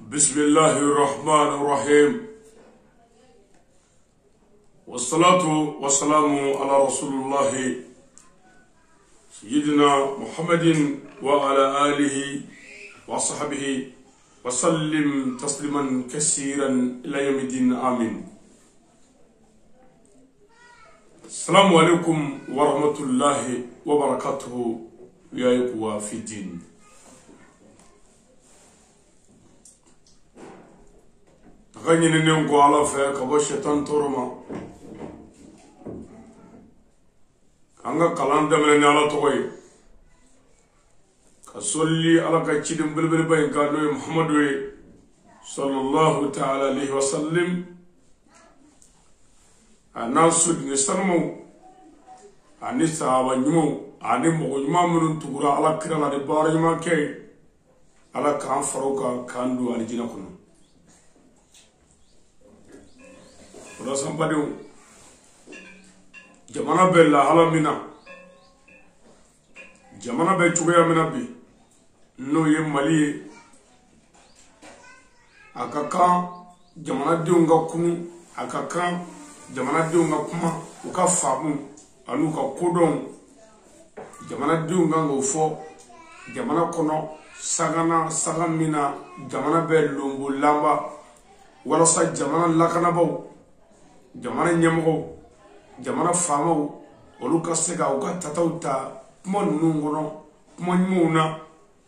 بسم الله الرحمن الرحيم والصلاة والسلام على رسول الله سيدنا محمد وعلى آله وصحبه وسلم تسليما كثيرا إلى يوم الدين آمين. السلام عليكم ورحمة الله وبركاته يا إخوة في الدين. غني ننقو على فيك أبو شيطان تورما كانغا كلام دمنا على توي كسولي على كتشيدم بلبل باين كانوا محمد صلى الله تعالى عليه وسلم الناس نسمو أني سابا نمو أني مغنما من تقرأ على كرنا دباري ما كي على كان فروكا كاندو على جنا كنا ولا سامباديو جمانا بلا على منا جمانا بتوعي منا بي نو يمالي akaka jamana diunga kunu akaka jamana diunga kuma uka famu anu ka kodon jamana diunga ngofo jamana kono sagamina jamana be lumbu lamba wala sa jamana lakana baw jamana nyamgo jamana famu oluka sega uka tatauta kuma nungono kuma nyuna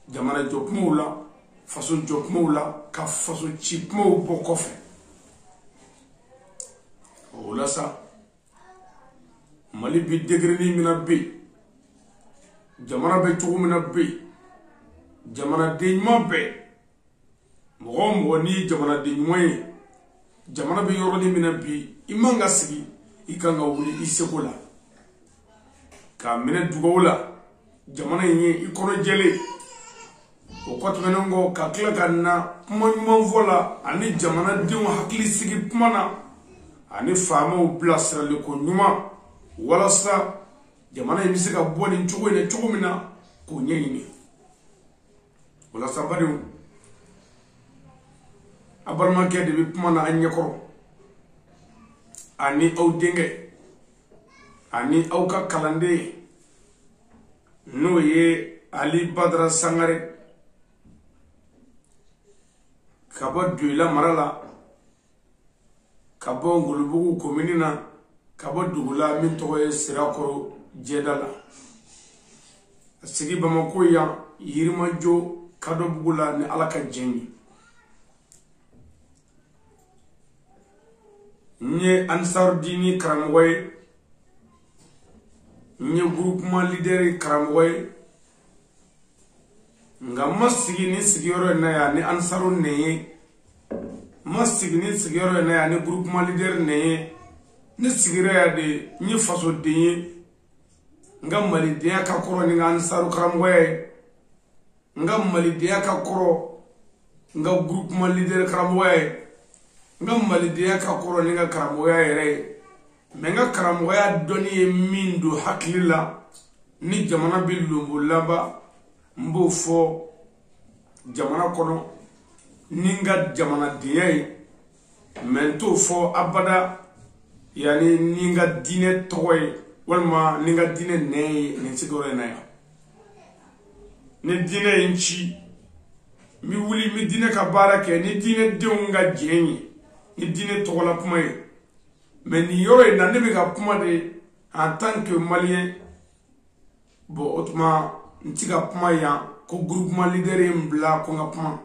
jamana jokmula façon jokmoula ka façon chipmo bokofe ola sa mali bi degreni mina be jamana be tugumina be jamana deñma be mogom woni jamana deñmoy jamana be yoroni mina bi imanga sigi ikanga wuli isekola ka mena dugawla jamana yi ikono jele okot menongo kakla kanna mon vola ani jamana dimu hakli sigi pumana ani famo blasra le ko nyuma wala sa jamana yimisiga boni nchugo ne chugumina ko nyeyini wala sa bari abarma kede bi pumana anyakoro ani au denge ani au ka kalande no ye Ali Badra Sangare kabo duila marala kabo ngulubugu kominina kabo dugula min toye sirakoro jedala sigi bamako ya yirima jo kado bugula ni alaka jengi nye ansar dini karamgoy nye groupement leader karamgoy nga masigi ni sigiyoro na ya ni ansaru ne masigi ni sigiyoro na ya ni groupement leader ne ni sigira ya de ni faso de nga mali de ka koro ni ansaru karamwe nga mali de ka koro nga groupement leader karamwe nga mali de ka koro ni nga karamwe yere menga karamwe ya doni mindu hakilila ni jamana bilumbu laba mbo fo jamana kono ninga jamana diye mento fo abada yani ninga dine toy walma ninga dine ne ne sigore na ya ne dine inchi mi wuli mi dine ka barake ni dine deunga jenyi ni dine tola pumay mais ni yoy na ne bi ka puma de en tant que malien bo otma ntiga puma ya ko groupement leader mbla ko nga puma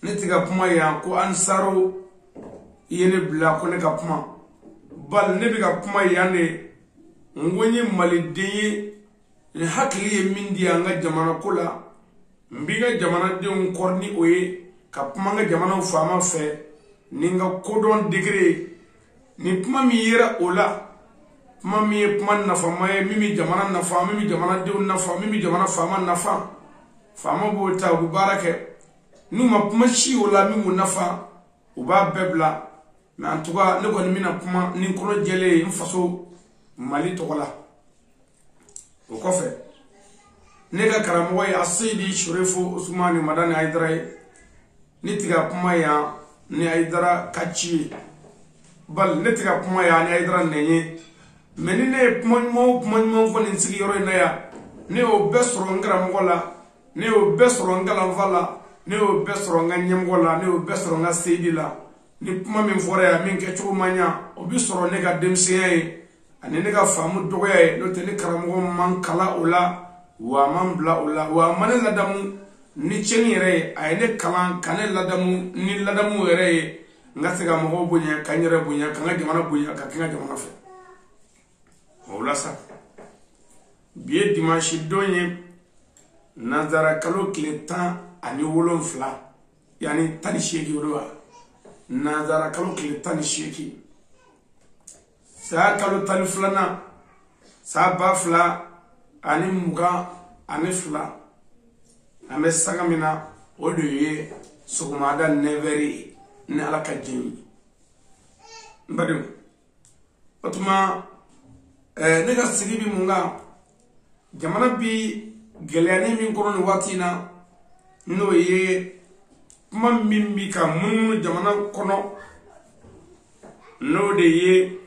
ntiga puma ya ko ansaro yene bla ko ne ka puma bal ne bi ka puma ya ne ngonyi malideye le hakli ye mindi anga jamana kula mbiga jamana de on korni oye ka puma nga jamana fama fe ninga kodon degré ni puma mi yera ola mami pman nafa maye mimi jamana nafa mimi jamana deun nafa mimi jamana fama nafa fama bota bu barake numa pma shi wala mimu nafa uba bebla na antuga ne ko mina pma ni kono jele mfaso mali tokola o kofe ne ga karamo way asidi shurifu usmani madani haidrai nitiga kuma ya ni aidara kachi bal nitiga kuma ya ni aidara nenye menine kuma ko ni sigi yoro na ya ne o besoro ngara ngola ne o besoro ngala vala ne o besoro nganyem ngola ne o besoro nga seidila ni kuma min fora ya min ke chugo manya o bisoro ne ga demsiye ani ne ga famu dogoye no te ne karamo man kala ola wa man bla ola wa man ladamu ni cheni re ay ne kalan kanel ladamu ni ladamu re ngase ga mo bunya kanyere bunya kanga jamana bunya ka kinga jamana fe wala sa biye dimanche donye nazara kalo kletan ani wolon fla yani tani sheki wala nazara kalo kletan sheki sa kalo tani flana sa ba fla ani muga ani fla ame sagamina odoye sugumada neveri ne alaka jini mbadum otuma ne ga sigi bi munga jamana bi gelani min kono ni watina no ye kuma min bi ka mun jamana kono no de ye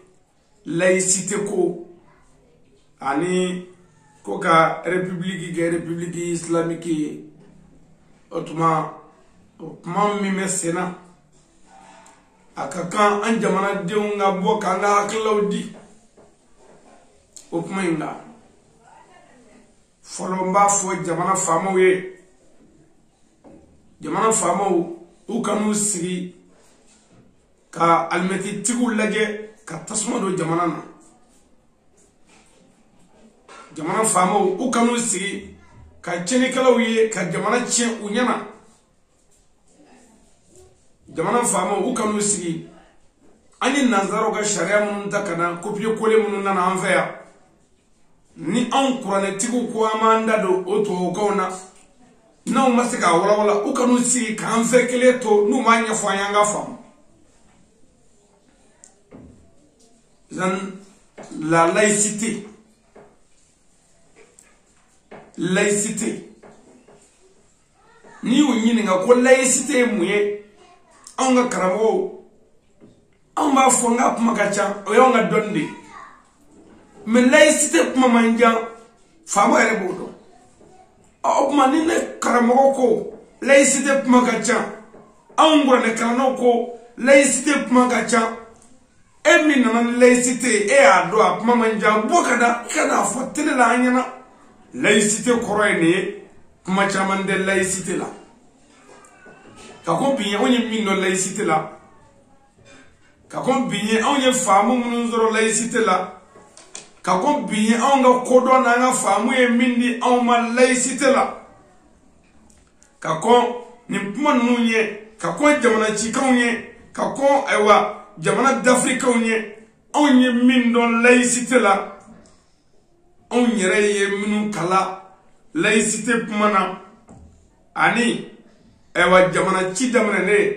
laïcité ko ani ko ka république islamique otuma kuma mi mesena akaka an jamana de nga bo ka nga haklawdi o kuma inga folomba fo jamana famo ye jamana famo u kanu sigi ka almeti tigu lage ka tasma do jamana na jamana famo u kanu sigi ka cheni kala ye ka jamana che unyana jamana famo u kanu sigi ani nazaro ga sharia mun takana kopiye kole mun na anfa ya ni an kurane tigu ko amanda do oto kauna na umasika wala u kanu sigi ka anfa kele to nu manya fanyanga fam zan la laïcité ni unyini nga ko laïcité muye anga karamo amba fonga kuma kacha oyonga donde me laïcité kuma manja famo ere bodo o kuma ni ne karamo ko laïcité kuma kacha angura ne karano ko laïcité kuma kacha emi nan laïcité e ado kuma manja bokada kana fotele la anyana laïcité koroyne kuma chaman de laïcité la kako biye onye minno laïcité la kako biye onye famu munuzoro laïcité la kako biye onga kodo na nga famu e mindi onma laïcité la kako nimpuma nunye kako jamana chikaunye kako ewa jamana d'Afrique onye mindo laïcité la on yere minu kala laïcité pumana ani ewa jamana ci damana ne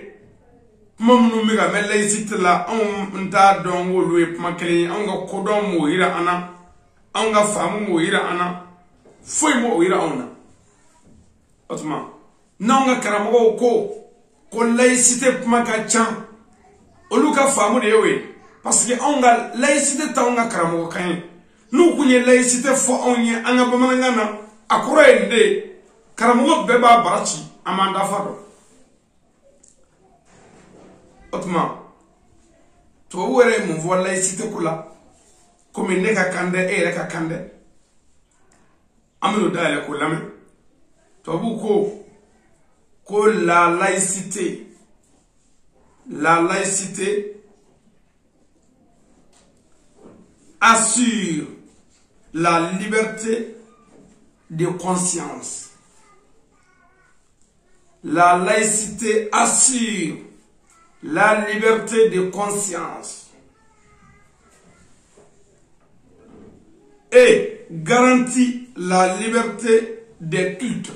pumamnu mi ga me laïcité la on nta dongo luwe puma kele on ga kodon mo hira ana on ga famu mo hira ana foi mo hira ona otuma na on ga karamo ko laïcité puma ka chan oluka famu de yewe parce que on ga laïcité ta on ga karamo kan nous kunye laïcité fo onye anga bamanangana akoro ende karamo beba barachi amanda fado otuma to were mu vo laïcité kula comme ne ka kande e ka kande amino dale ko lame to bu ko la laïcité assure la liberté de conscience. La laïcité assure la liberté de conscience et garantit la liberté des cultes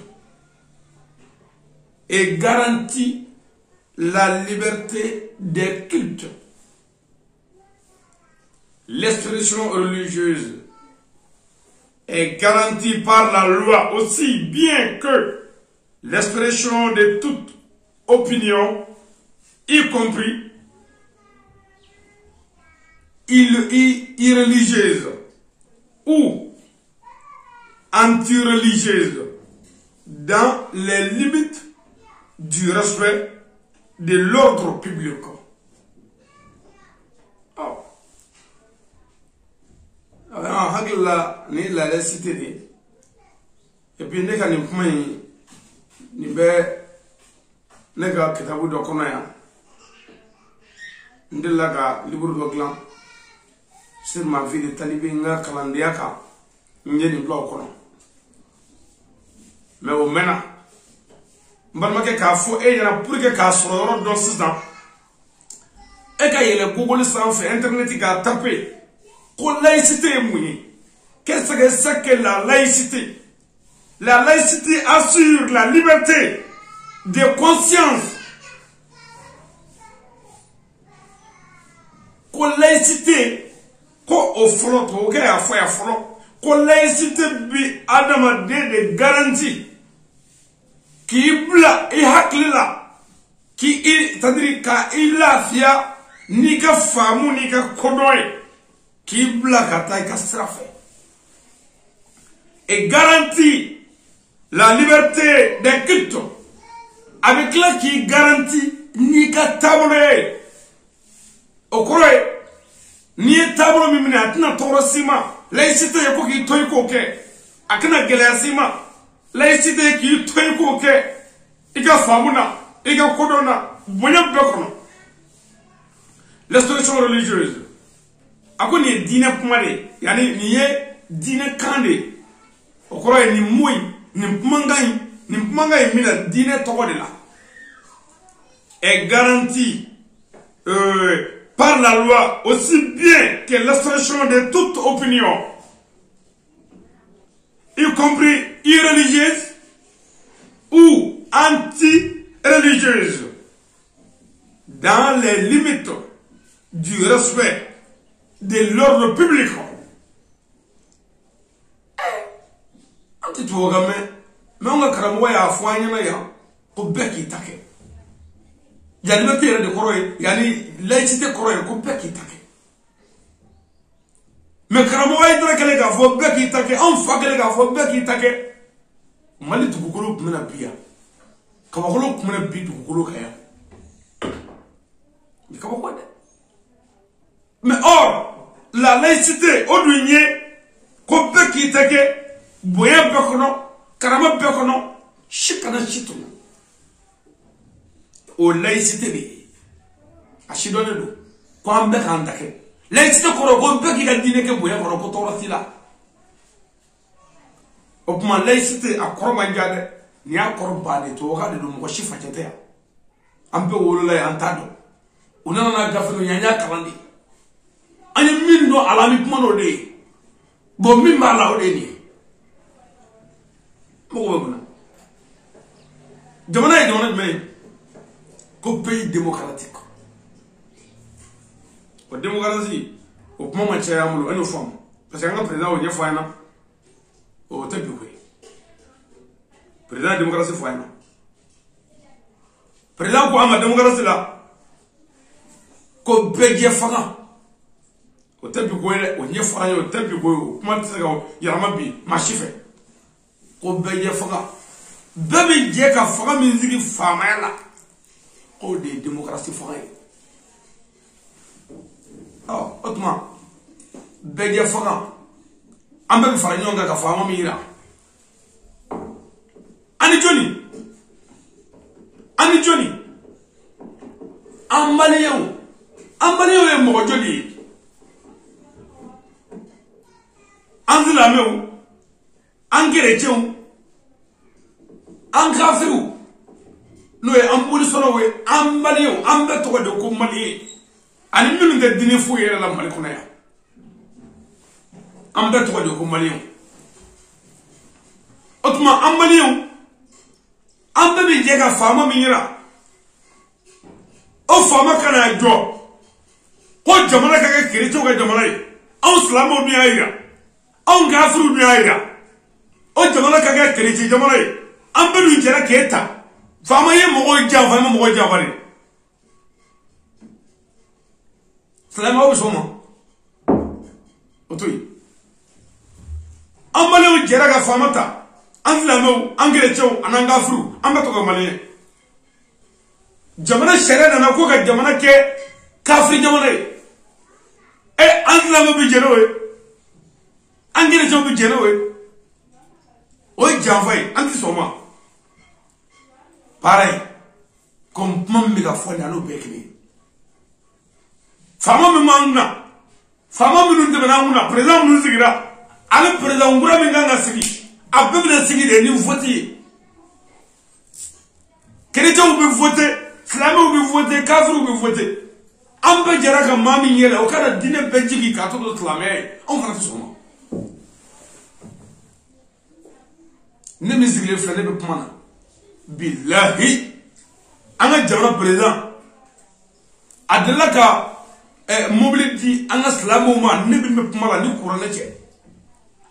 et garantit la liberté des cultes. L'expression religieuse est garantie par la loi aussi bien que l'expression de toute opinions, y compris irréligieuses ou anti-religieuses, dans les limites du respect de l'ordre public. Hakila ni la laïcité de et puis ne ka ni kuma ni be ne ka kitabu do kono ya ndilla ga livre do glan sur ma vie de talibé nga kalandiya ka ngeni blo kono mais au mena mbalma ke ka fo e yana pour que ka soro do sisan e ka yele Google sans fait internet ka taper ko laïcité est mouillée. Qu'est-ce que c'est que la laïcité? La laïcité assure la liberté de conscience. Ko laïcité, ko ofolo to ke afo ya folo. Ko laïcité bi adama de garantie. Ki bla e haklila. Ki c'est-à-dire ka ilafia ni ka famu ni ka kodoy. Qui blagata et garantit la liberté des cultes avec là qui garantit ni ka tabole au croix ni tabolo mimina atina torosima laïcité yako ki toyko ke akina gelasima laïcité ki toyko ke iga famuna iga kodona bonya bekono les solutions religieuses ako ni dine pumade yani ni ye dine kande okoro ni moy ni pumangai mina dine toko de la est garantie par la loi aussi bien que l'expression de toute opinion y compris irreligieuse ou anti-religieuse dans les limites du respect de l'ordre public. Anti to game mais on a karamoya ya afanya na ya ko beki take yani na tere de koroy yani laïcité koroy ko beki take mais karamoya dore kale ga fo beki take on fa kale ga fo beki take mali to gulu mena biya ka ba gulu mena bi to gulu kaya ni ka ba ko de mais or la laïcité au douanier ko beki take boya bekono karama bekono shikana shitu o laïcité bi ashidone do ko ambe kan take laïcité ko beki ga dine ke boya ko torati la o kuma laïcité akoro manjade ni akoro bale to ga de mo shifa tete ya ambe wolo la antado unana na gafano nyanya kalandi ani min do alami kuma no de bo min ba la o de ni jamana est dans mais qu'au pays démocratique. La démocratie, au moment où tu as une femme, parce que un président au Niafana, au Tempoué. Président de la démocratie Fouana. Président pour la démocratie là, qu'au pays Fana, au Tempoué, au Niafana, au Tempoué, comment tu sais, il y a un mabi, ma chiffre. Ko beye faga bebe je ka faga musique famela o de démocratie faga oh otma beye faga ambe faga nyonga ka fama mira ani joni amaliyo e mo jodi anzila mew angere an kafiru no e an polisono we an maliyo an be to de ko maliye ani min de dine fu yere la mali kuna ya an be to de ko maliyo otuma an maliyo an be bi je ka fama minira o fama kana jo ko jamana ka ke kire to ka jamana yi an islamo bi ayira an kafiru bi ayira o jamana ka ke kire jamana yi an be lu jera keta fama ye mogo janfa ma mogo janfari salama o soma otoyi amale jera ga famata an lamo angrecho ananga fru ambato ko maliye jamana shere na ko ga jamana ke kafri jamana an lamo bi jero angrecho bi jero o janfai anti soma pareil comme mam mi ga fo na no bekni fama mi mangna fama mi nunde na nguna président nu sigira ale président ngura mi nganga sigi abbe na sigi de ni voter chrétien bi voter islam bi voter kafir bi voter amba jara ka mami yele o kada dine benjigi ka to islamé on fa soma ne mi sigile flane be pumana billahi anga jara président adlaka mobility anga slamo ma ne bi me pumala ni kurana che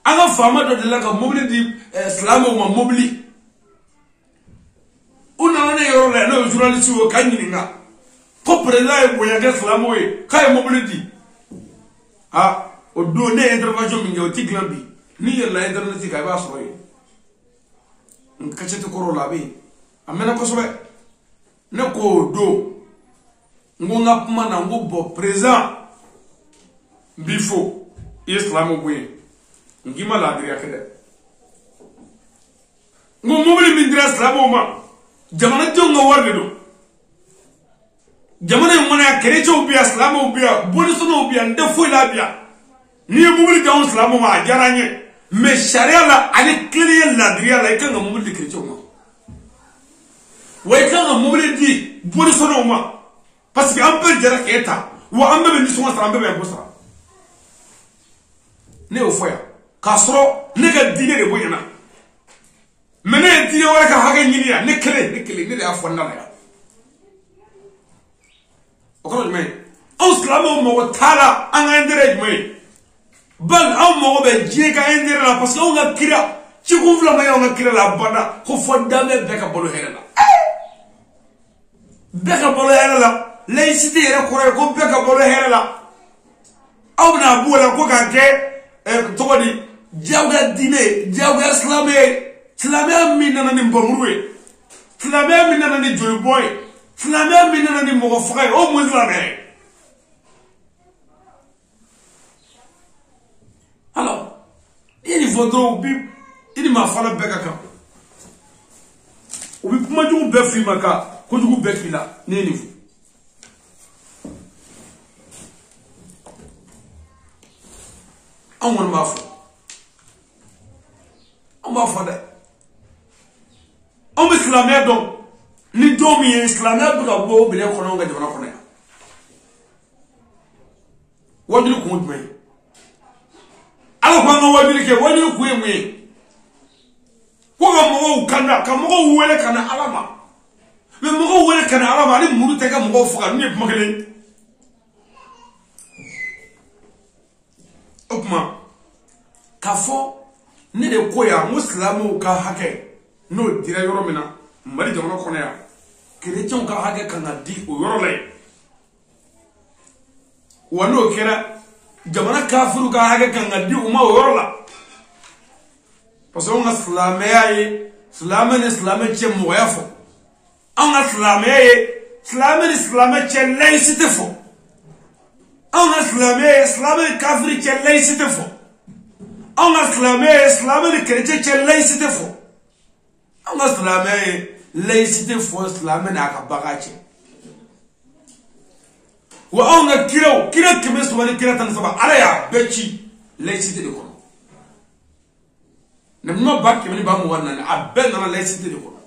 anga fama do adlaka mobility slamo ma mobili una ne yoro le no journalist wo kanyininga ko président e boya ga slamo e kay mobility o do ne intervention mi ngoti glambi ni yella internet ka ba so e nkachete korola be amena ko sobe ne ko do ngonga puma na ngo bo présent bifo islam bwe ngima la dria kede ngo mobile min dira islam ma jamana jonga warde do jamana ngona kere cho bi islam bi boni sono bi ande fo la bi ni mobile jaw islam ma jaranye mais sharia la ani clear la dria la kanga mobile kere cho ma way kanga mobile di boni sono ma parce que un peu de état ou un peu de mission un peu de bossa ne au foya kasro ne ga dine de boyana mene dine wala ka haga nyini ya ne kele ne de afonna la ya okoro me on slamo mo tala an endere me bal on mo be je ka endere la parce que on ga kira ci ko fla ma on ga kira la bana ko fonda me be ka bolo herela be ka bolo herela laïcité yɛrɛ kɔrɔ ye ko bɛɛ ka balo hɛrɛ la aw bɛna b'o la ko k'a kɛ tɔgɔ di diyagoya diinɛ diyagoya silamɛya min nana ni nbamuru ye silamɛya min nana ni jolibɔ ye silamɛya min nana ni mɔgɔ faga ye o mun silamɛya ye alors i ni fɔ dɔrɔn u bi i ni maa fana bɛɛ ka kan u bi kumajugu bɛɛ f'i ma ka kojugu bɛɛ f'i la ne ye nin fɔ on m'a fait. On m'a fait. On m'islamait donc. Ni domi islamé pour la boue, bien qu'on a devant la. What do you want me? Alors, what do you get? What do you want me? What can Kamo Wele can Alama? The Mogo Wele can Alama, the Mutaka Mogo for a new Mogli. Okma kafo ne de koya muslamu ka hake no dira yoro mina mari jamana kono ya chrétien ka hake kana di o yoro lay wano kera jamana kafiru ka hake kana di o ma o yoro la parce que on a islamé che mo yafo on a islamé che laïcité fo on a islamé kafiri che laïcité fo on a islamé chrétien che laïcité fo on a islamé laïcité fo islamé na ka bagache wa on a kira kime so wani kira tan saba ala ya bechi laïcité de kono ne no bakki mani ba mu wannan abben na laïcité de kono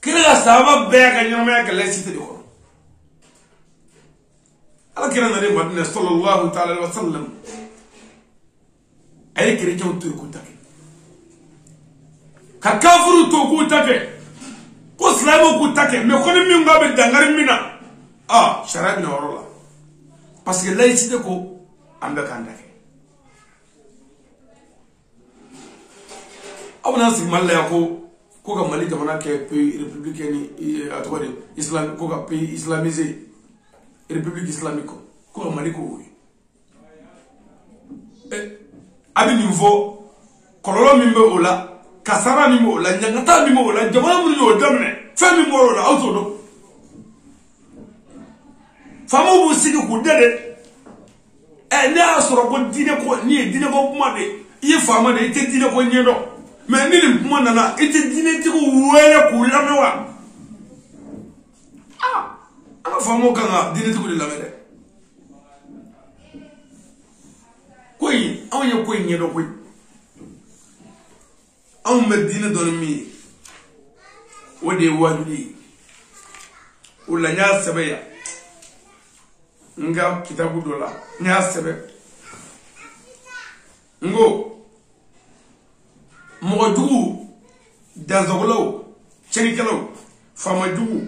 kira saba be ga nyama ka laïcité de kono kira na Madina sallallahu ta'ala alaihi wasallam ay chrétien to ko take ka kafuru to ko take ko islamu ko take me ko mi ngabe dangar mina sharabi na worola parce que laïcité ko amba kan take abuna sig malla ko ko ka Mali jamana kɛ pays républicain ni a tɔgɔ de islam ko ka pays islamisé république islamique ko ka Mali ko abi niveau kololo min be o la kasara min be o la ɲangata min be o la jamana mun y'o daminɛ fɛn min bɔr'o la aw t'o dɔn faamaw b'u sigi k'u dɛdɛ ne y'a sɔrɔ ko diinɛ ko ni ye diinɛ ko kuma de i ye faama de i tɛ diinɛ ko ɲɛdɔn mais ni nin kuma nana i tɛ diinɛtigiw wele k'u lamɛn wa an ka faamaw kan ka diinɛtigiw de lamɛn dɛ ko in anw ye ko in ɲɛdɔn koyi anw bɛ diinɛ dɔn ni min ye o de ye wajibi ye o la n y'a sɛbɛn yan n ka kitabu dɔ la n y'a sɛbɛn n ko mɔgɔ jugu danzɔgɔlaw cɛnikɛlaw faama jugu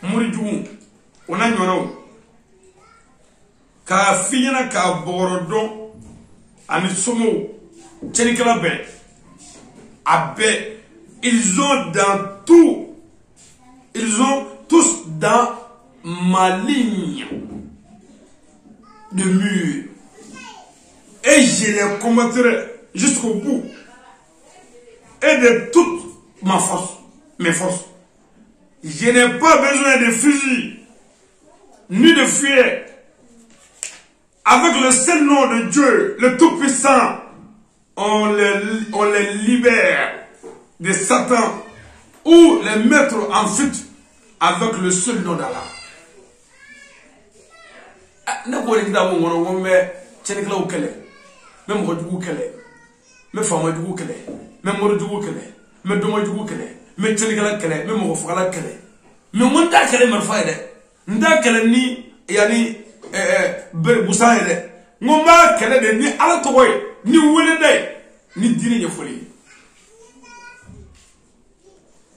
mori jugu o n'a ɲɔgɔnnaw k'a f'i ɲɛna k'a bɔgɔrɔ dɔn ani somɔgɔw cɛnikɛla bɛɛ a bɛɛ ils ont tous dans ma ligne de mur et je les combattrai jusqu'au bout et de toute ma force, mes forces. Je n'ai pas besoin de fusil ni de fuir. Avec le seul nom de Dieu, le Tout-Puissant, on les libère de Satan ou les mettre en fuite avec le seul nom d'Allah. Ne ko le kitabu ngono ngo me chenekla ukele me mo jugu kele me fama jugu kele me mo jugu kele me domo jugu kele me chenekla kele me mo fagala kele me nda kele marfa de nda kele ni yani busa de ngomba kele de ni ala togoy ni wele de ni dine ye foli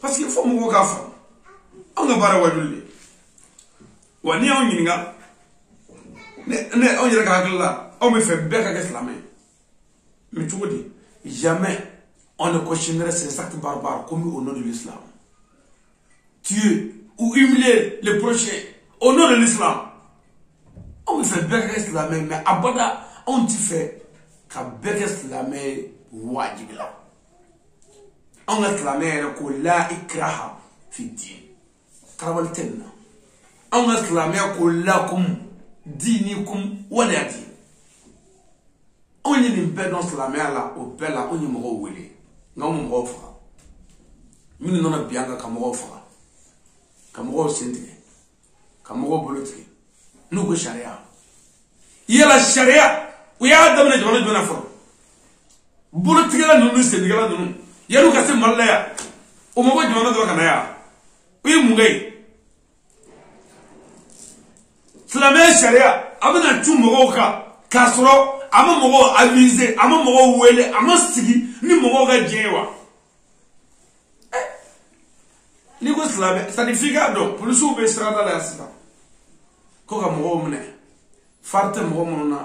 parce que faut mo ga fa on ga bara wadulli wani on nyinga ne on yɛrɛ ka hakili la aw bɛ fɛ bɛɛ ka kɛ silamɛ mais cogo di jamais on ne cautionnerait ces actes barbares commis au nom de l'islam. Tuer ou humilier les prochains au nom de l'islam. On bɛ fɛ bɛɛ ka kɛ silamɛ mais abada anw ti fɛ ka bɛɛ kɛ silamɛ wajibi la anw ka silamɛ yɛrɛ ko la ikraha fi din karabali tɛ nin na anw ka silamɛ ko lakum dinikum waliya din anw ye nin bɛɛ dɔn silamɛya la o bɛɛ la anw ye mɔgɔw wele nka anw mɔgɔw faga minnu nana bi an kan ka mɔgɔw faga ka mɔgɔw sen tigɛ ka mɔgɔw bolo tigɛ n'u ko sariya yala sariya u y'a daminɛ jamana jumɛn fɔlɔ bolotigɛla ninnu sen tigɛla ninnu yan'u ka se Mali la yan o ma bɔ jamana dɔ ka na yan o ye mun kɛ yen silamɛya sariya a bɛna cun mɔgɔw kan k'a sɔrɔ a ma mɔgɔw aviser a ma mɔgɔw wele a ma sigi ni mɔgɔw ka diɲɛ wa n'i ko silamɛ c'est à dire f'i k'a dɔn polisiw bɛ sirada la yan sisan ko ka mɔgɔw minɛ fari tɛ mɔgɔ minnu na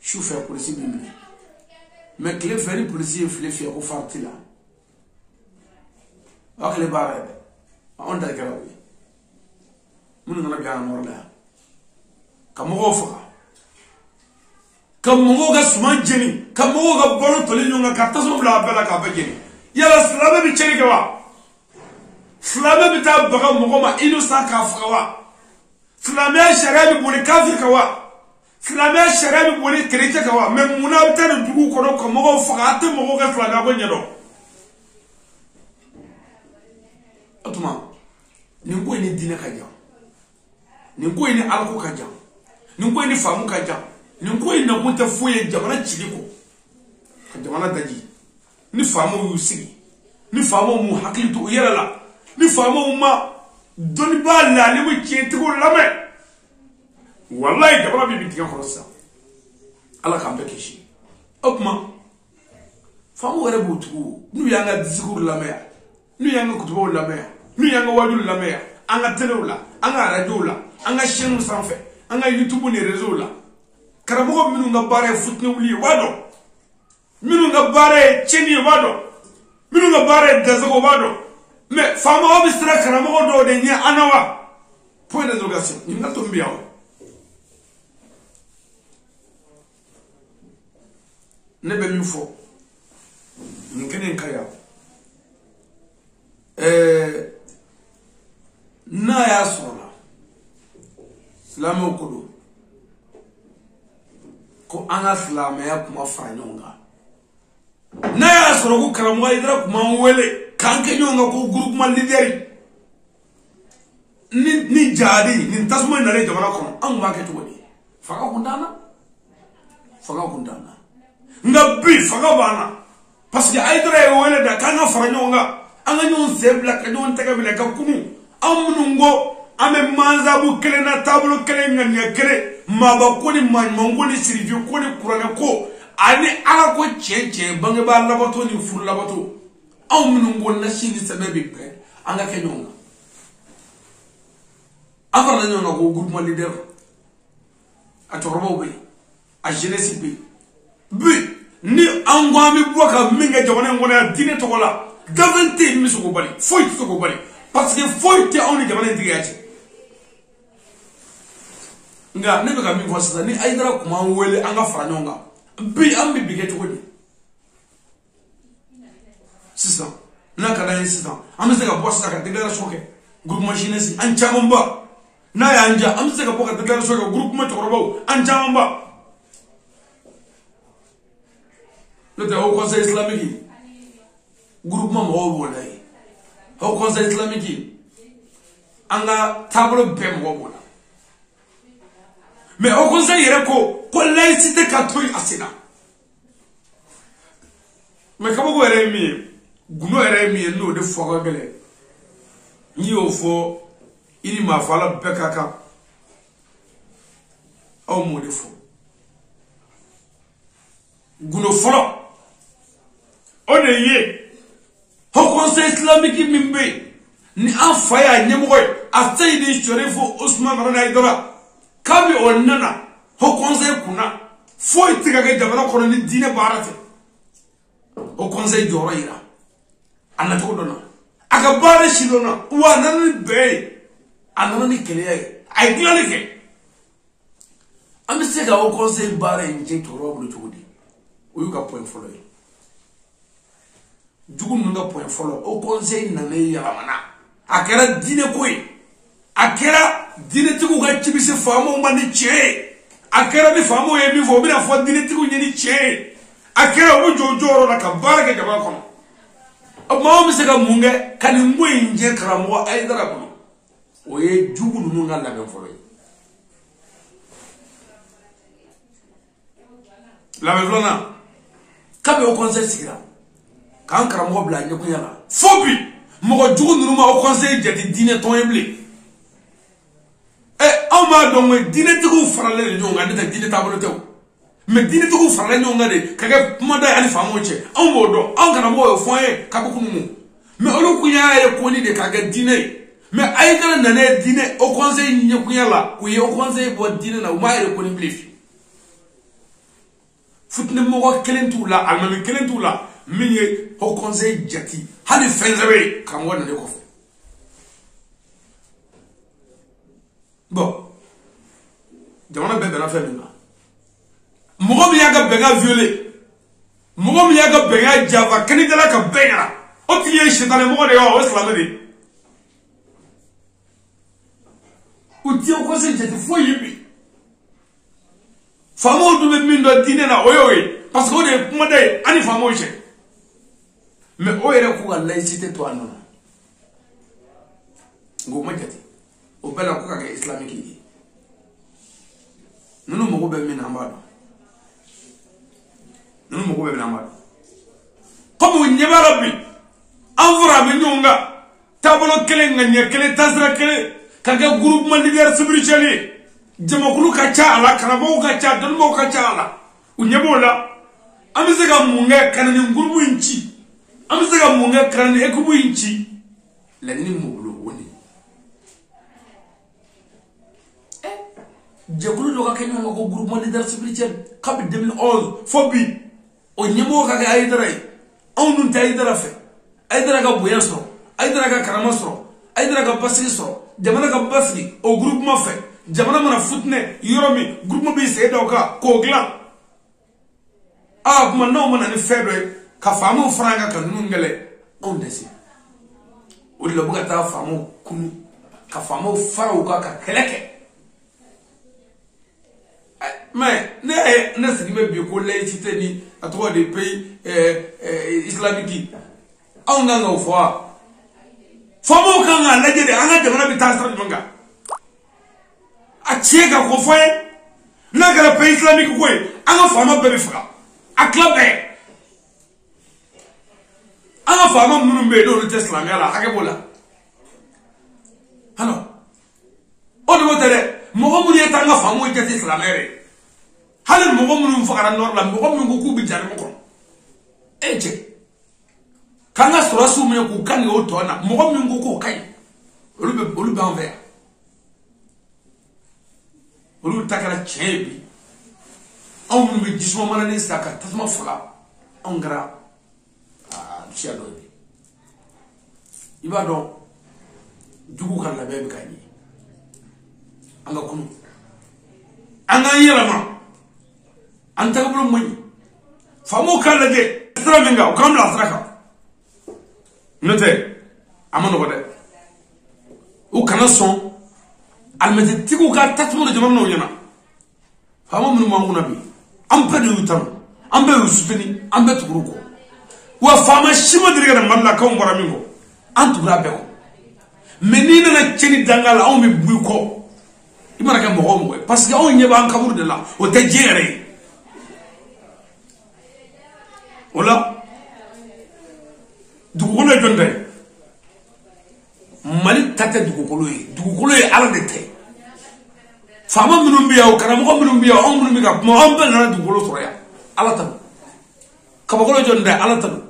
su fɛ polisi b'i minɛ mais tile fɛ ni polisi ye file fiyɛ ko fari t'i la o hakili baara ye dɛ anw ta kɛra o ye minnu nana bi an ka nɔrɔ la yan ka mɔgɔw faga ka mɔgɔw ka suman jeni ka mɔgɔw ka balo toli ɲɔgɔn kan ka tasuma bila a bɛɛ la k'a bɛɛ jeni yala silamɛ bɛ cɛnni kɛ wa silamɛ bɛ taa baga mɔgɔ ma innocent k'a faga wa silamɛya sariya bɛ boli kafiri kan wa silamɛya sariya bɛ boli kerecɛn kan wa mais munna a bɛ taa nin dugu kɔnɔ ka mɔgɔw faga a tɛ mɔgɔw ka silamɛya ko ɲɛdɔn o tuma nin ko in ni diinɛ ka jan nin ko in ni alako ka jan nin ko in ni faamu ka jan nin ko in nakun tɛ foyi ye jamana cili kɔ ka jamana daji ni faamaw y'u sigi ni faamaw m'u hakili to u yɛrɛ la ni faamaw ma dɔnnibaa laalimu tiɲɛtigiw lamɛn walayi jamana bɛ bi tigɛ kɔrɔ sisan ala k'an bɛɛ kisi o tuma faamaw yɛrɛ b'u tugu n'u y'an ka discours lamɛn n'u y'an ka kutubaw lamɛn n'u y'an ka wajulu lamɛn an ka telew la an ka radiow la an ka chaînew sanfɛ an ka YouTube ni réseau la karamɔgɔ minnu ka baara ye futini wuli ye u b'a dɔn minnu ka baara ye tiɲɛni ye u b'a dɔn minnu ka baara ye dansɔgɔ u b'a dɔn mais fama obistra karamo do de nya anawa point d'interrogation ni ngato mbiawo ne be mi fo nkene nkaya na ya sona Islamo kodo ko anga Islam ya kuma fanyonga na ya soro ko karamo idra kuma wele kanke nyonga ko groupe man leader ni jadi ni tasmo na le jamana kono an ba ke to woni faka kundana ngabi faka bana parce que idra e wele da kanga fanyonga anga nyon sebla ka nyon taka bile ka kumu amnungo ame manzabu kele na tablo kele nganya kele maba ko ni mango ni sirivio ko ni kurana ko ani ala ko cheche bange ba labato ni furu labato amnungo na shini sababi pe anga ke nyonga afara nyonga ko groupe leader atorobo be a jeunesse be ni angwami boka minga jabane ngona dine tokola davante misuko bali foi to ko bali parce que foi te on jabane digati nga ne be ka mi vosa ni aidara kuma wele anga fara nyonga bi ambi bigeti wodi sisa na kada sisa amse ka bossa ka digara shoke groupe machine si an chamamba na ya anja amse ka boka digara shoke groupe ma torobo an chamamba le de au conseil islamique groupe ma mo wona yi au conseil islamique anga tableau bem wo wona mais au conseil yere ko laïcité catholique asina mais kabo ko ere mi guno ere mi no de foga gele ni o fo ini ma fala bekaka o mo de fo guno folo o de ye au conseil islamique mimbe ni afaya nyemoy a sayidi shorifo Ousmane Ranaidara kabi onnana ho conseil kuna foi tiga ga jabara kono ni dine barate ho conseil joro ira anato dona aga bare shilona wa nan be anana ni kele ay glale ke am se ga ho conseil bare nje to robo to wodi o yuka point follow jugun nunga point follow o conseil nane ya mana akera dine koy akera dine tiku ga chibise famo mani che akera bi famo ye bi fo bi na fo dine tiku nyeni che akera wo jojoro na ka barake jaba kono amma o se ga munge kan ngoy nje karamo ay dara kono o ye jugu nu nga la ben folo la ben flona kabe o conseil sigira kan karamo bla nyaku yala fobi mo jugu nu ma o conseil jati dine ton emble ma do mo dine tigu farale nyonga de dine tabolo tew me dine tigu farale nyonga de kage kuma da ali famo che on bo do on kana mo foye kabuku mu me olu kunya ye ko ni de kage dine me ay kana nane dine o conseil ni kunya la ku ye o conseil bo dine na ma ye ko ni blif futne mo ko kelentu la almami kelentu la minye o conseil jati hali fenzabe kam wona de ko bon jamana be bena fe minga mogo mi yaga benga violer mogo mi yaga benga java keni dala ka benga o tiye shetane mogo de o islam de o tiye ko se jeti fo yibi famo du be min do dine na oyowe parce que o de kuma de ani famo je mais o yere ko ga laïcité to anona ngo ma jati o bela ko ka islamique nunu mogo be min amado nunu mogo be min amado comme nyeba rabbi envora be nyonga tabolo kele nganye kele tasra kele kaga groupe man leader spirituel jamakulu ka cha ala kanabo ka cha donmo ka cha ala unyebola amizega munga kanani groupe inchi amizega munga kanani ekubu inchi la ni moglo woni jekulu do ka kenyo ko groupe man leader spirituel kabi 2011 fobi o nyemo ka ga aydara on nun tay dara fe aydara ga boyaso aydara ka karama sɔrɔ aydara ka basigi sɔrɔ jamana ka basigi o groupement fɛ jamana mana futɛnɛ yɔrɔ min groupement bɛ sen da o kan k'o dilan kuma n'aw mana ni fɛn dɔ ye ka faamaw fara an kan ka ninnu kɛlɛ anw dɛsɛ o de la u bɛ ka taa faamaw kunu ka faamaw fara u kan ka kɛlɛ kɛ mais ne sigi bɛ bi ko laïcité ni a tɔgɔ de pays islamique anw kan k'o fɔ wa faamaw kan k'a lajɛ de an ka jamana bɛ taa sira jumɛn kan a tiɲɛ ka ko fɔ ye n'a kɛra pays islamique ko ye an ka faama bɛɛ bɛ faga a tila bɛɛ an ka faama minnu bɛ yen n'olu tɛ silamɛya la hakɛ b'o la alors o de tɛ dɛ mɔgɔ minnu ye taa an ka faamaw jate silamɛya de hali mɔgɔ minnu fagara nɔrɔ la mɔgɔ minnu ko k'u bɛ jarimu kɔnɔ cɛ k'an ka sɔrɔsiw minɛ k'u kan k'o tɔ na mɔgɔ minnu ko k'o ka ɲi olu b'an fɛ yan olu ta kɛra tiɲɛ ye bi anw minnu bɛ jisuma mana ni sa ka tasuma faga anw kɛra siya dɔ ye i b'a dɔn dugu ka labɛn bɛ ka ɲɛ an ka kunu an k'an yɛlɛma an tagabolo man ɲi faamaw k'a lajɛ sira min kan u k'an bila sira kan n'o tɛ a ma nɔgɔ dɛ u kana sɔn alimɛtitigiw ka tasuma don jamana n'o ɲɛna faama minnu b'an kunna bi an bɛɛ de y'u tanu an bɛɛ y'u suteni an bɛɛ tugura kɔ wa faama si ma deli ka na mali la k'anw bɔra min kɔ an tugura bɛɛ kɔ mais n'i nana cɛni danga la anw bɛ bɔ i kɔ i mana kɛ mɔgɔ o mɔgɔ ye parce que anw ɲɛ b'an kaburu de la o tɛ diɲɛ yɛrɛ ye o la dugukolo ye jɔn ta ye mali ta tɛ dugukolo ye ala de tɛ faama minnu bɛ yan o karamɔgɔ minnu bɛ yan anw minnu bɛ ka kuma anw bɛɛ nana dugukolo sɔrɔ yan ala ta don kabakolo jɔn ta ye ala ta don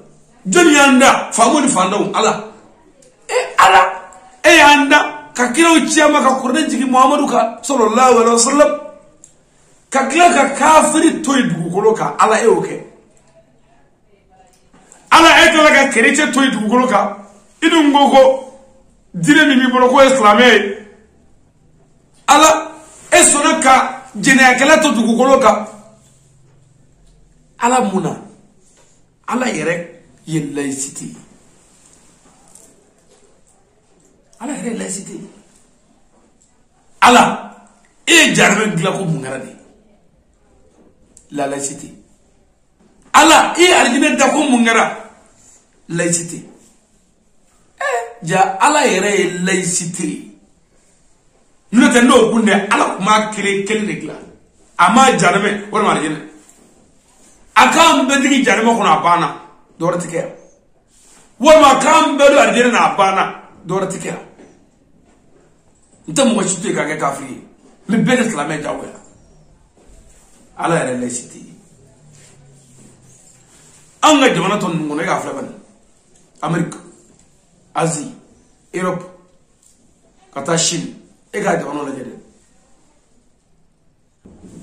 jɔn y'an da faamaw ni fantanw ala ala y'an da ka kiraw ci an ma ka kuranɛ jigin muhamadu kan sallallahu alaihi wasallam ka tila ka kafiri to yen dugukolo kan ala y'o kɛ ala tila ka kerecɛ to yen dugukolo kan i dun ko diinɛ min b'i bolo k'o ye silamɛ ye ala sɔnna ka jɛnɛyakɛla to dugukolo kan ala mun na ala yɛrɛ ye laïcité ye ala yɛrɛ ye laïcité ye ala ye jaramɛ dilan ko mun kɛra de la laïcité ala ye alijinɛ da ko mun kɛra laïcité ja ala yɛrɛ ye laïcité ye n'o tɛ n'o kun tɛ ala tun b'a kelen de dilan a ma jaramɛ walima alijinɛ a k'an bɛɛ digi jaramɛ kɔnɔ a banna dɔ wɛrɛ tɛ kɛ yan walima a k'an bɛɛ don alijinɛ na a banna dɔ wɛrɛ tɛ kɛ yan n tɛ mɔgɔ si to yen k'a kɛ kafiri ye n bɛ bɛɛ kɛ silamɛ jagoya ala yɛrɛ ye laïcité ye an ka jamana tɔ ninnu kɔnɔ e k'a filɛ bani Amérique Asie Europe ka taa Chine e k'a jamana lajɛ dɛ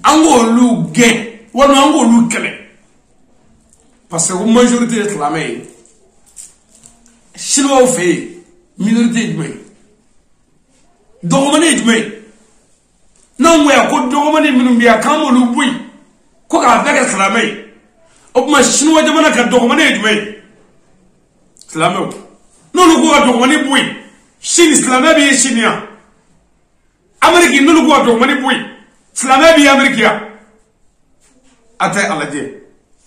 an k'olu gɛn walima an k'olu kɛlɛ parce que ko majorité ye silamɛ ye Chinois fɛ yen minorité ye jumɛn ye dɔgɔmani ye jumɛn ye n'anw ko yan ko dɔgɔmani minnu bɛ yan k'an b'olu bɔ yen ko k'a bɛɛ kɛ silamɛ ye o tuma Chinois jamana ka dɔgɔmani ye jumɛn ye silamɛw n'olu ko ka dɔgɔmani bɔ yen Chine silamɛ bɛ ye Chine yan Amérique n'olu ko ka dɔgɔmani bɔ yen silamɛ bɛ ye Amérique yan a tɛ a lajɛ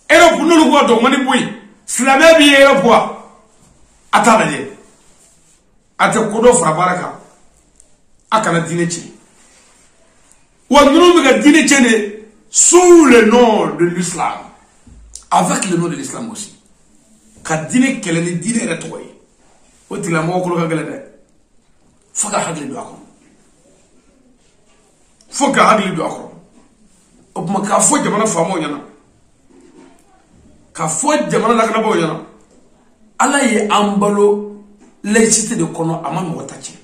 Europe n'olu ko ka dɔgɔmani bɔ yen silamɛ bɛ ye Europe wa a t'a lajɛ a tɛ ko dɔ fara baara kan a kana diinɛ tiɲɛ wa ninnu bɛ ka diinɛ tiɲɛ de sous le nom de l'islam avec le nom de l'islam aussi ka diinɛ kɛlɛ ni diinɛ yɛrɛ tɔgɔ ye o tigilamɔgɔ kolo ka gɛlɛn dɛ fo ka hakili don a kɔnɔ fo ka hakili don a kɔnɔ o tuma k'a fɔ jamana faamaw ɲɛna k'a fɔ jamana lakanabaaw ɲɛna ala ye an balo laïcité de kɔnɔ a ma mɔgɔ ta tiɲɛ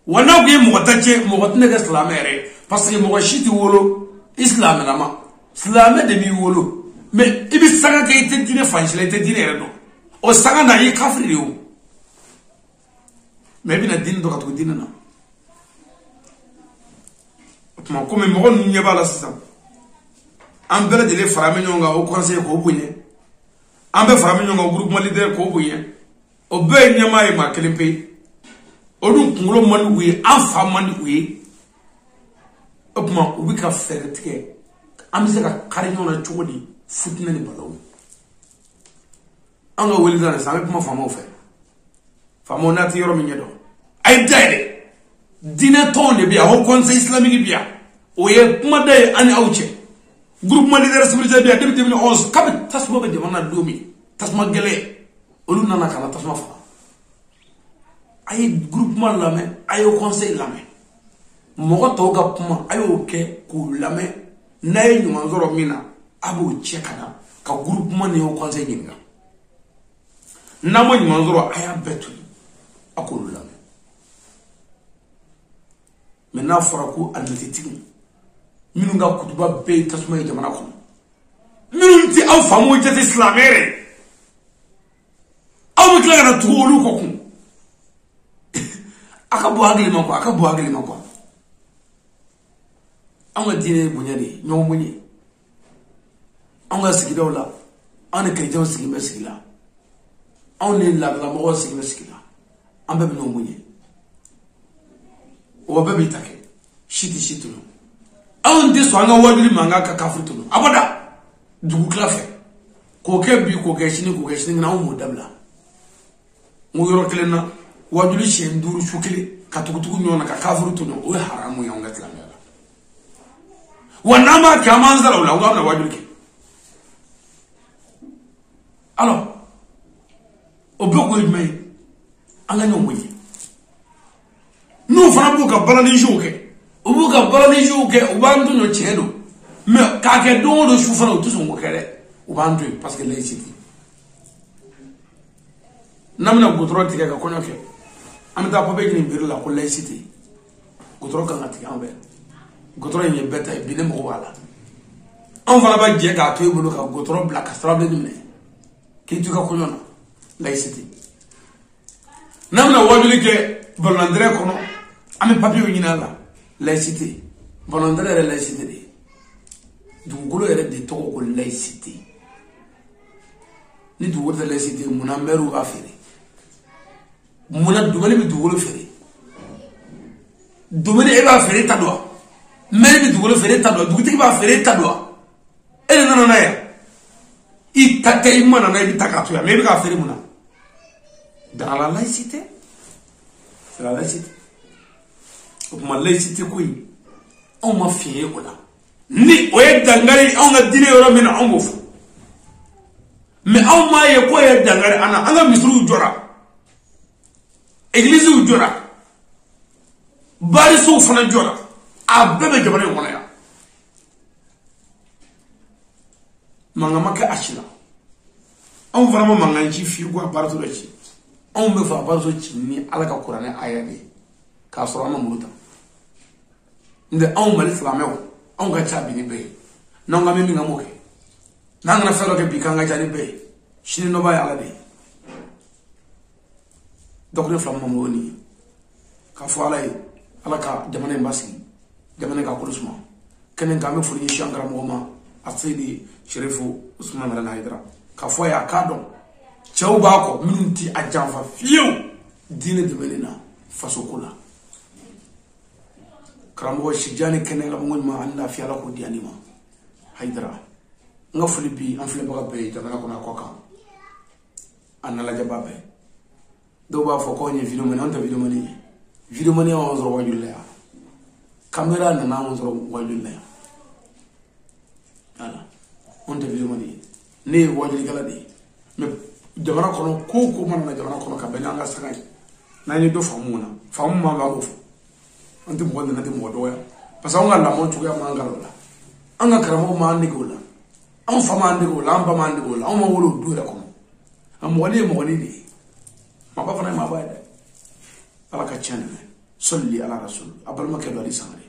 wa n'a kun ye mɔgɔ ta tiɲɛ mɔgɔ tɛna kɛ silamɛ yɛrɛ ye parce que mɔgɔ si tɛ wolo i silamɛlama silamɛ de b'i wolo mais i bɛ sanga kɛ i tɛ diinɛ fansi la i tɛ diinɛ yɛrɛ dɔn o sanga na i ye kafiri de ye o mais bina din do ka to dinana tuma ko me mo nyu bala sisa am bela de le farame nyonga au conseil ko bunye am be farame nyonga groupement leader ko bunye o be nyama e ma kelempe o dun kungulo mani wi am fa mani wi tuma o bi ka fere tike am se ka kare nyona chogodi futna ni balaw anga weli dana sa be ma famo fe famo nati yoro mi nyedo ay dede dina tonde biya ho conseil islamique biya o ye kuma day ani awche groupement leader spirituel biya depuis 2011 kabe tasmo be demana domi tasma gele olu nana kala tasma fa ay groupement lame ay conseil lame mogo to ga kuma ayo ke ku lame nay nyuma zoro mina abo chekana ka groupement ne o conseil nyinga namo nyuma zoro aya betu akolu lame mena faraku almatitini minu nga kutuba be tasuma jamana ko minu ti aw famu jati islamere aw mutla na tuulu ko kun akabu agli mako aw dine bunyani nyom munyi aw nga sigidaw la an kay jaw sigi be sigila aw ne la mo sigi be sigila ambe nyom munyi o baby take shiti no awon de so anga wadiri manga ka kafuto no abada dugu klafe ko ke bi ko ke shini na mo dabla mo yoro kelena wadiri shenduru shukile ka tukutuku nyona ka kafuto no o haramu ya nga tlamela wanama kamanzala wala ngana wadiri ke alors oboko imay anga nyomwe nous faisons beaucoup de balades jouées. Au bout de balades jouées, on va nous donner tiens nous. Mais quand on donne le chauffeur, tout son coquet, on va nous parce que là ici. Namna gutro tika ka konyo ke. Amta ko be ni bir la ko là ici. Gutro kan tika ambe. Gutro ni beta e bine mo wala. On va ba je ka to e bulu ka gutro black strable ni. Ki tu ka konyo na là ici. Namna wajuli ke bollandre kono ame papier nyina la laïcité bollandre la laïcité du golo ere de to ko laïcité ni du wota laïcité muna meru afere muna dubale bi du golo fere dubale e ba fere ta do mais bi du golo fere ta do du tiki ba fere ta do ele nana na ya i takay mana na bi takato ya mais bi ka fere muna dans la laïcité. C'est la laïcité. Ma laïcité, on m'a fait. Ni oye dangari, on a dit au Romina en bouffe. Mais on m'a eu quoi dangari, on a misrou djora. Église ou djora. Barisou fana djora. A bébé de bonnet monnaie. Mangamaka achila. On vraiment manganchi fiou à partout de chi. On me fa bazo chini ala ka qur'ani ayani ka sorama muruta nde on mal islamewo on ga chabi ni be nonga mimi ngamoke nanga na fero ke bikanga jani be shini no ba ya ala be donc le flammo moni ka fo ala ka jamane mbasi jamane ka kulusma kenen ka me fuli shangara moma asidi sherifu usman ala haidra ka fo ya kadon Tchao bako minti ajanfa fiu dine de melina faso kula karamo shijani kenela mo ma anda fi ala ko dianima haidra nga filipi an filipi ba be jamana ko na koka anala jababe do ba fo ko ni video mani on ta video mani on zo wajulle ya camera na na on zo wajulle ya ala on ta video mani ne wajulle kala di me jamana kono ko man na jamana kono ka benya nga sanga na ni do famuna ma ba mo anti mo na de mo do ya pasa on la mo tuya mangalo la anga karamo ma andi gola on fama andi gola amba ma andi gola on ma wolo do la kono am wali mo wali di ma ba fana ma ba da ala ka chane solli ala rasul abal ma ke do ali sangare